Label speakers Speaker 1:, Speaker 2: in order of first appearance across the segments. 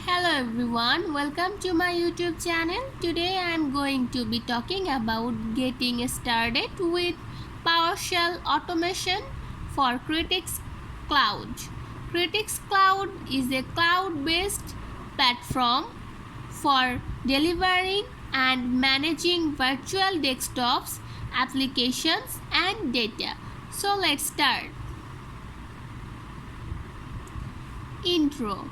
Speaker 1: Hello everyone, welcome to my YouTube channel. Today I am going to be talking about getting started with PowerShell automation for Citrix Cloud. Citrix Cloud is a cloud-based platform for delivering and managing virtual desktops, applications and data. So let's start. Intro.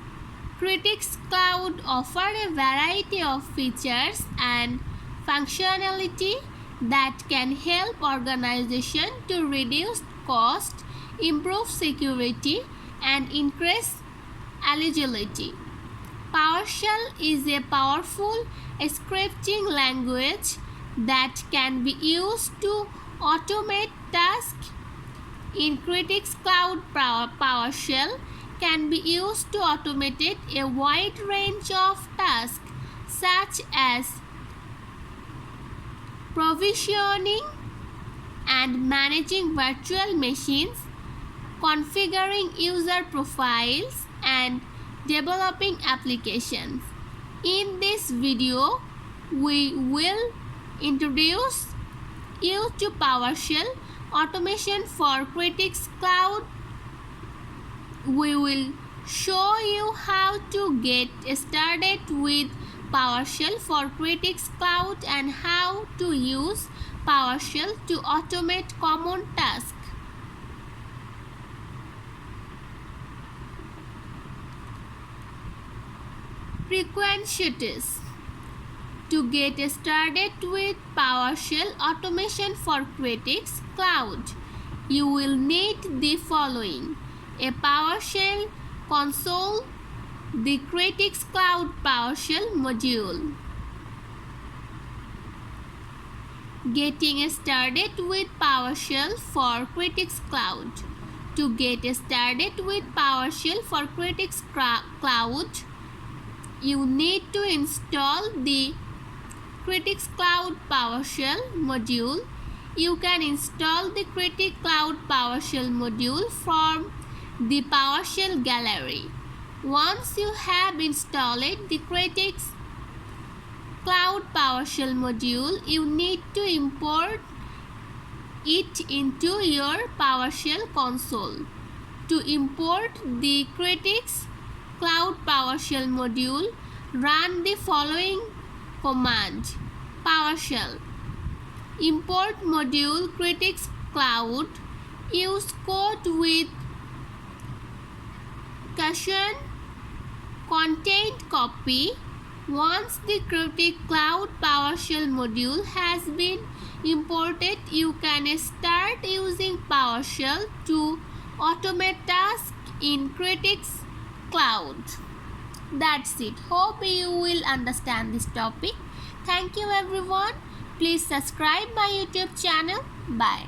Speaker 1: Citrix Cloud offers a variety of features and functionality that can help organizations to reduce cost, improve security, and increase agility. PowerShell is a powerful scripting language that can be used to automate tasks. In Citrix Cloud, PowerShell can be used to automate a wide range of tasks such as provisioning and managing virtual machines, configuring user profiles, and developing applications. In this video, we will introduce you to PowerShell automation for Citrix Cloud. We will show you how to get started with PowerShell for Citrix Cloud and how to use PowerShell to automate common tasks. Prerequisites. To get started with PowerShell automation for Citrix Cloud, you will need the following: a PowerShell console, the Citrix Cloud PowerShell module. Getting started with PowerShell for Citrix Cloud. To get started with PowerShell for Citrix Cloud, you need to install the Citrix Cloud PowerShell module. You can install the Citrix Cloud PowerShell module from the PowerShell gallery. Once you have installed the Citrix Cloud PowerShell module, you need to import it into your PowerShell console. To import the Citrix Cloud PowerShell module, run the following command: PowerShell import module Citrix Cloud. Use code with caution content copy. Once the Citrix Cloud PowerShell module has been imported, you can start using PowerShell to automate tasks in Citrix Cloud. That's it. Hope you will understand this topic. Thank you everyone. Please subscribe my YouTube channel. Bye.